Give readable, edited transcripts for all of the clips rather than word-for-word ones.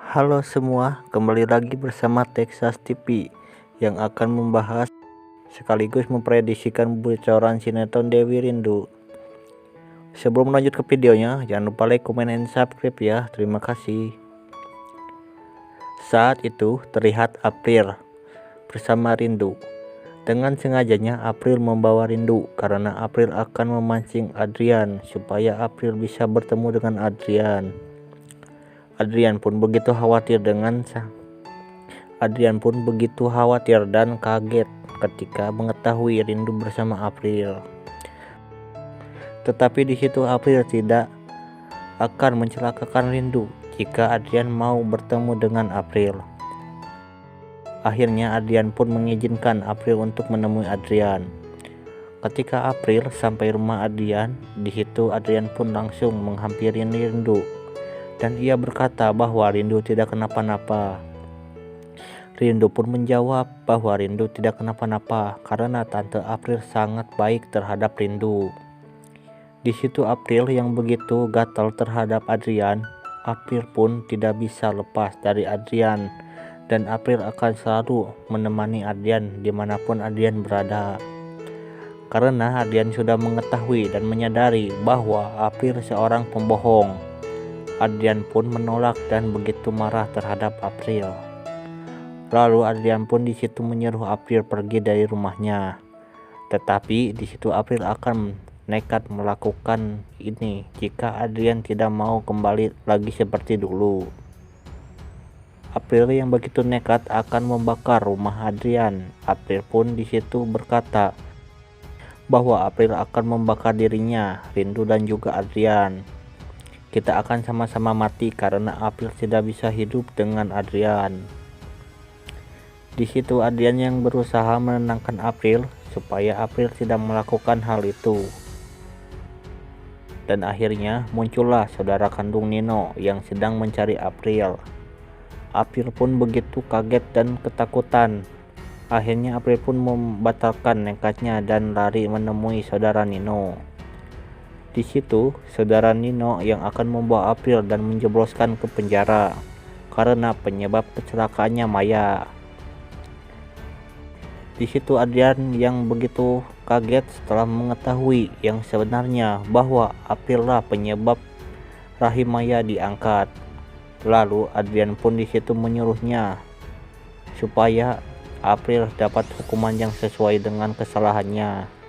Halo semua, kembali lagi bersama Texas TV yang akan membahas sekaligus memprediksikan bocoran sinetron Dewi Rindu. Sebelum lanjut ke videonya, jangan lupa like, comment, and subscribe ya. Terima kasih. Saat itu terlihat April bersama Rindu. Dengan sengajanya April membawa Rindu karena April akan memancing Adrian supaya April bisa bertemu dengan Adrian. Adrian pun begitu khawatir dan kaget ketika mengetahui Rindu bersama April. Tetapi di situ April tidak akan mencelakakan Rindu jika Adrian mau bertemu dengan April. Akhirnya Adrian pun mengizinkan April untuk menemui Adrian. Ketika April sampai rumah Adrian, di situ Adrian pun langsung menghampiri Rindu. Dan ia berkata bahwa Rindu tidak kenapa-napa. Rindu pun menjawab bahwa Rindu tidak kenapa-napa karena Tante April sangat baik terhadap Rindu. Di situ April yang begitu gatal terhadap Adrian, April pun tidak bisa lepas dari Adrian dan April akan selalu menemani Adrian dimanapun Adrian berada. Karena Adrian sudah mengetahui dan menyadari bahwa April seorang pembohong. Adrian pun menolak dan begitu marah terhadap April. Lalu Adrian pun di situ menyuruh April pergi dari rumahnya. Tetapi di situ April akan nekat melakukan ini jika Adrian tidak mau kembali lagi seperti dulu. April yang begitu nekat akan membakar rumah Adrian. April pun di situ berkata bahwa April akan membakar dirinya, Rindu dan juga Adrian. Kita akan sama-sama mati karena April tidak bisa hidup dengan Adrian. Di situ Adrian yang berusaha menenangkan April supaya April tidak melakukan hal itu. Dan akhirnya muncullah saudara kandung Nino yang sedang mencari April. April pun begitu kaget dan ketakutan. Akhirnya April pun membatalkan nekatnya dan lari menemui saudara Nino. Di situ, saudara Nino yang akan membawa April dan menjebloskan ke penjara karena penyebab kecelakaannya Maya. Di situ Adrian yang begitu kaget setelah mengetahui yang sebenarnya bahwa April lah penyebab rahim Maya diangkat. Lalu Adrian pun di situ menyuruhnya supaya April dapat hukuman yang sesuai dengan kesalahannya.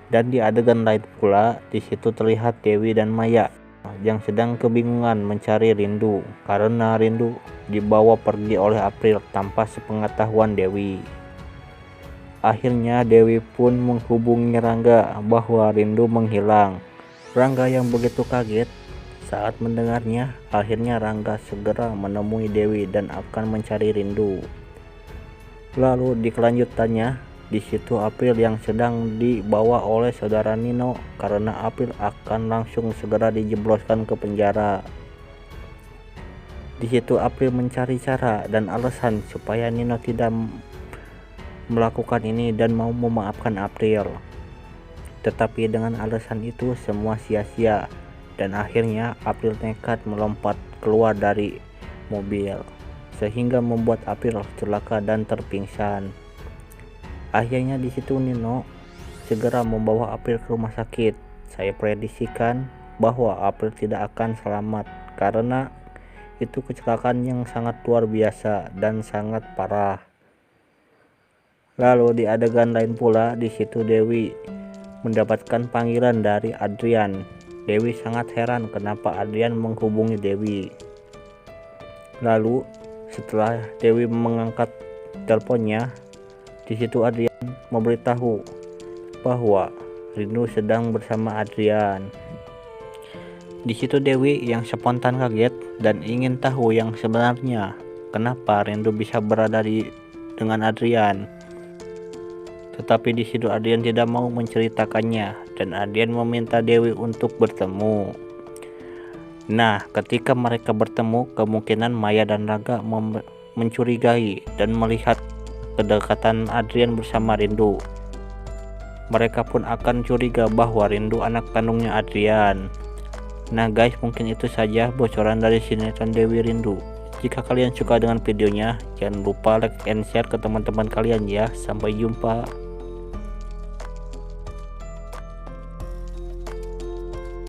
Dan di adegan lain pula, di situ terlihat Dewi dan Maya yang sedang kebingungan mencari Rindu karena Rindu dibawa pergi oleh April tanpa sepengetahuan Dewi. Akhirnya Dewi pun menghubungi Rangga bahwa Rindu menghilang. Rangga yang begitu kaget saat mendengarnya, akhirnya Rangga segera menemui Dewi dan akan mencari Rindu. Lalu di kelanjutannya, di situ April yang sedang dibawa oleh saudara Nino karena April akan langsung segera dijebloskan ke penjara. Di situ April mencari cara dan alasan supaya Nino tidak melakukan ini dan mau memaafkan April. Tetapi dengan alasan itu semua sia-sia dan akhirnya April nekat melompat keluar dari mobil sehingga membuat April celaka dan terpingsan. Akhirnya di situ Nino segera membawa April ke rumah sakit. Saya prediksikan bahwa April tidak akan selamat karena itu kecelakaan yang sangat luar biasa dan sangat parah. Lalu di adegan lain pula, di situ Dewi mendapatkan panggilan dari Adrian. Dewi sangat heran kenapa Adrian menghubungi Dewi. Lalu setelah Dewi mengangkat teleponnya, di situ Adrian memberitahu bahwa Rindu sedang bersama Adrian. Di situ Dewi yang spontan kaget dan ingin tahu yang sebenarnya kenapa Rindu bisa berada dengan Adrian. Tetapi di situ Adrian tidak mau menceritakannya dan Adrian meminta Dewi untuk bertemu. Nah, ketika mereka bertemu, kemungkinan Maya dan Rangga mencurigai dan melihat kedekatan Adrian bersama Rindu. Mereka pun akan curiga bahwa Rindu anak kandungnya Adrian. Nah guys, mungkin itu saja bocoran dari sinetron Dewi Rindu. Jika kalian suka dengan videonya, jangan lupa like and share ke teman-teman kalian ya. Sampai jumpa.